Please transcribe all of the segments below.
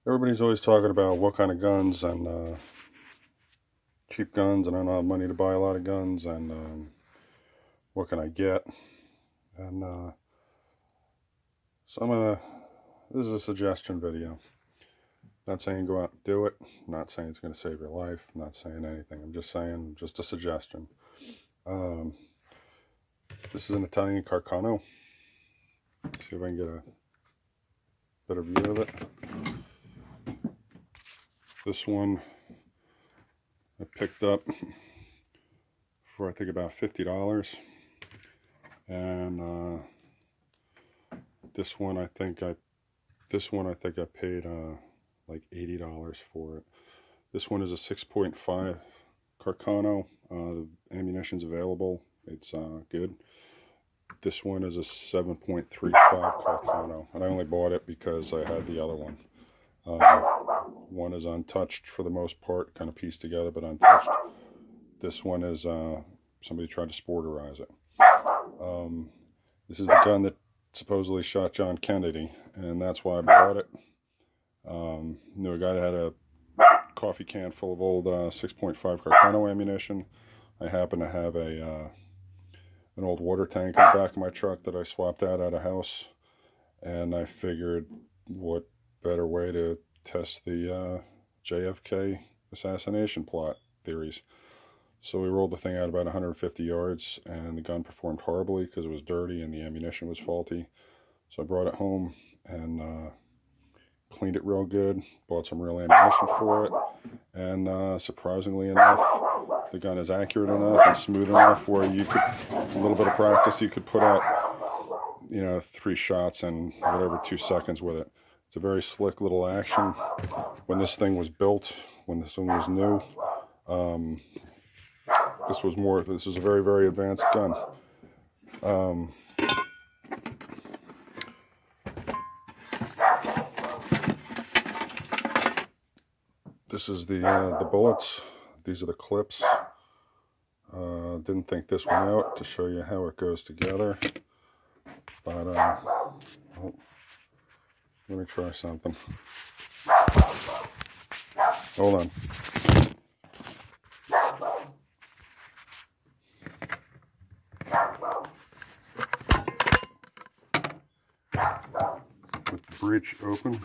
Everybody's always talking about what kind of guns and cheap guns, and I don't have money to buy a lot of guns, and what can I get? And so this is a suggestion video. Not saying go out and do it. Not saying it's going to save your life. Not saying anything. I'm just saying, just a suggestion. This is an Italian Carcano. See if I can get a better view of it. This one I picked up for I think about $50, and this one I think I paid like $80 for it. This one is a 6.5 Carcano. The ammunition's available. It's good. This one is a 7.35 Carcano, and I only bought it because I had the other one. One is untouched for the most part, kind of pieced together, but untouched. This one is somebody tried to sporterize it. This is the gun that supposedly shot John Kennedy, and that's why I bought it. Knew a guy that had a coffee can full of old 6.5 Carcano ammunition. I happen to have an old water tank in the back of my truck that I swapped out at a house, and I figured what better way to test the JFK assassination plot theories. So we rolled the thing out about 150 yards, and the gun performed horribly because it was dirty and the ammunition was faulty. So I brought it home and cleaned it real good, bought some real ammunition for it, and surprisingly enough, the gun is accurate enough and smooth enough where you could, a little bit of practice, you could put out, 3 shots in whatever 2 seconds with it. It's a very slick little action. When this thing was built, when this one was new, this was a very, very advanced gun. This is the bullets. These are the clips. Didn't think this one out to show you how it goes together, but let me try something. Hold on. With the breech open,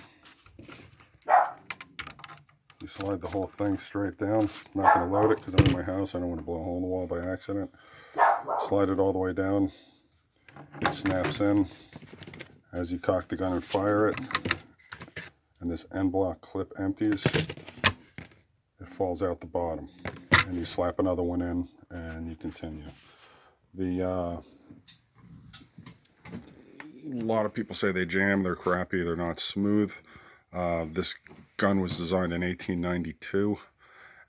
you slide the whole thing straight down. I'm not going to load it because I'm in my house. I don't want to blow a hole in the wall by accident. Slide it all the way down. It snaps in as you cock the gun and fire it, and this end block clip empties. It falls out the bottom, and you slap another one in, and you continue. A lot of people say they jam, they're crappy, they're not smooth. This gun was designed in 1892,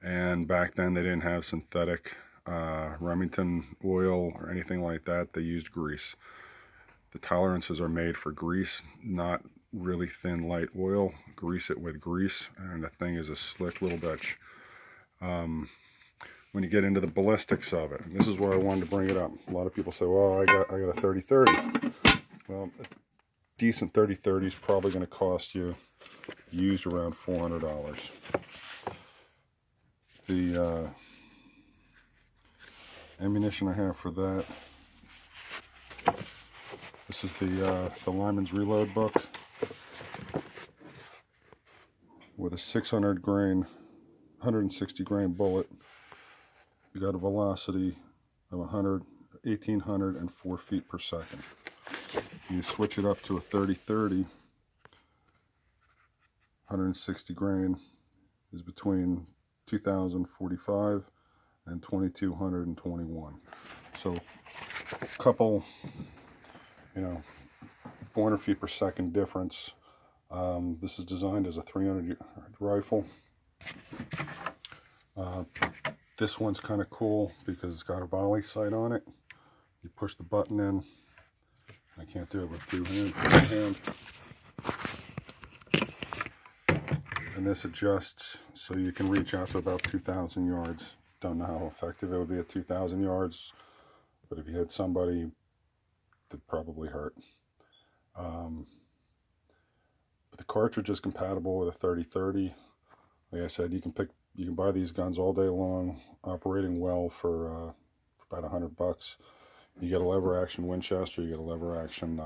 and back then they didn't have synthetic Remington oil or anything like that. They used grease. The tolerances are made for grease, not really thin, light oil. Grease it with grease, and the thing is a slick little bitch. When you get into the ballistics of it, this is where I wanted to bring it up. A lot of people say, well, I got a 30-30. Well, a decent 30-30 is probably going to cost you used around $400. The ammunition I have for that, this is the Lyman's Reload book with a 600 grain, 160 grain bullet. You got a velocity of 1,804 feet per second. You switch it up to a 30-30, 160 grain is between 2,045 and 2,221. So a couple, 400 feet per second difference. This is designed as a 300 rifle. This one's kind of cool because it's got a volley sight on it. You push the button in. I can't do it with two hands. And this adjusts so you can reach out to about 2,000 yards. Don't know how effective it would be at 2,000 yards, but if you hit somebody, it'd probably hurt. But the cartridge is compatible with a 30-30. Like I said, you can buy these guns all day long, operating well for about $100. You get a lever action Winchester, you get a lever action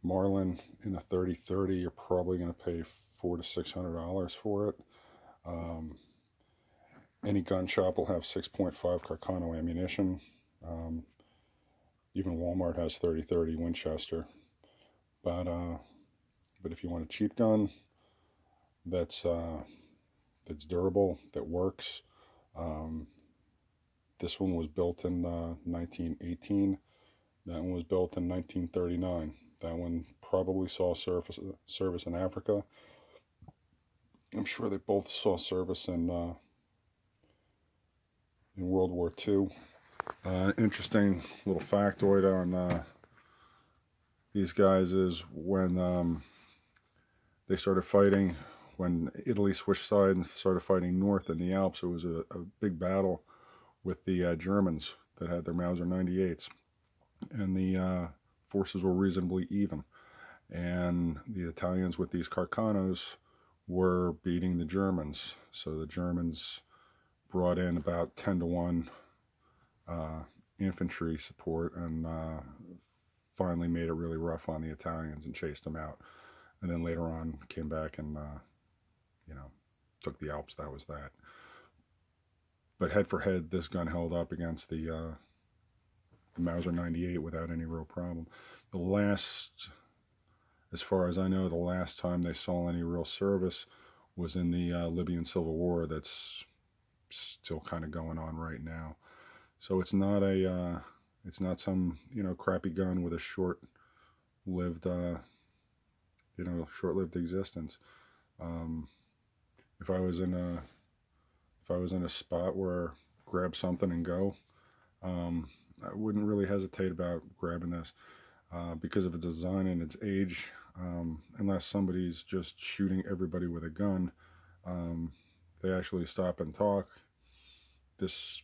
Marlin in a 30-30. You're probably going to pay $400 to $600 for it. Any gun shop will have 6.5 Carcano ammunition. Even Walmart has 30-30 Winchester. But if you want a cheap gun that's durable, that works, this one was built in 1918. That one was built in 1939. That one probably saw service in Africa. I'm sure they both saw service in World War II. Interesting little factoid on these guys is when they started fighting, when Italy switched sides and started fighting north in the Alps, it was a big battle with the Germans that had their Mauser 98s. And the forces were reasonably even. And the Italians with these Carcanos were beating the Germans. So the Germans brought in about 10-to-1 infantry support and finally made it really rough on the Italians and chased them out. And then later on came back and, took the Alps. That was that. But head for head, this gun held up against the Mauser 98 without any real problem. The last, as far as I know, the last time they saw any real service was in the Libyan Civil War. That's still kind of going on right now. So it's not some crappy gun with a short-lived short-lived existence. If I was in a spot where grab something and go, I wouldn't really hesitate about grabbing this because of its design and its age. Unless somebody's just shooting everybody with a gun, they actually stop and talk. This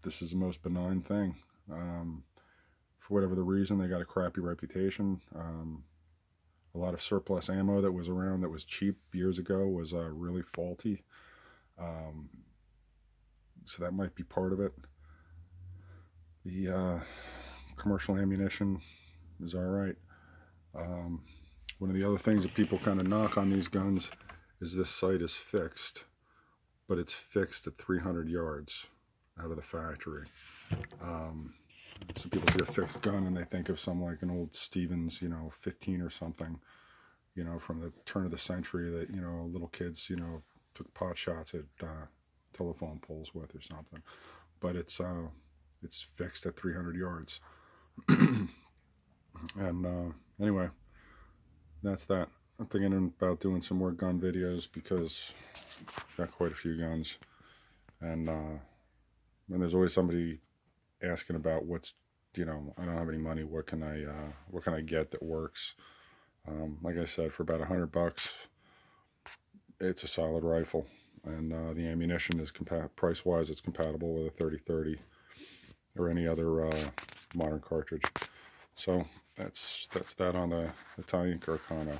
is the most benign thing. For whatever the reason, they got a crappy reputation. A lot of surplus ammo that was around that was cheap years ago was really faulty. So that might be part of it. The commercial ammunition is all right. One of the other things that people kind of knock on these guns is this sight is fixed, but it's fixed at 300 yards out of the factory. So people see a fixed gun and they think of some like an old Stevens, 15 or something, from the turn of the century that, little kids, took pot shots at telephone poles with or something. But it's fixed at 300 yards. And anyway, that's that. I'm thinking about doing some more gun videos because I've got quite a few guns. And there's always somebody asking about what's, I don't have any money, what can I get that works? Like I said, for about $100, it's a solid rifle, and the ammunition is price-wise, it's compatible with a 30-30 or any other modern cartridge. So that's that on the Italian Carcano.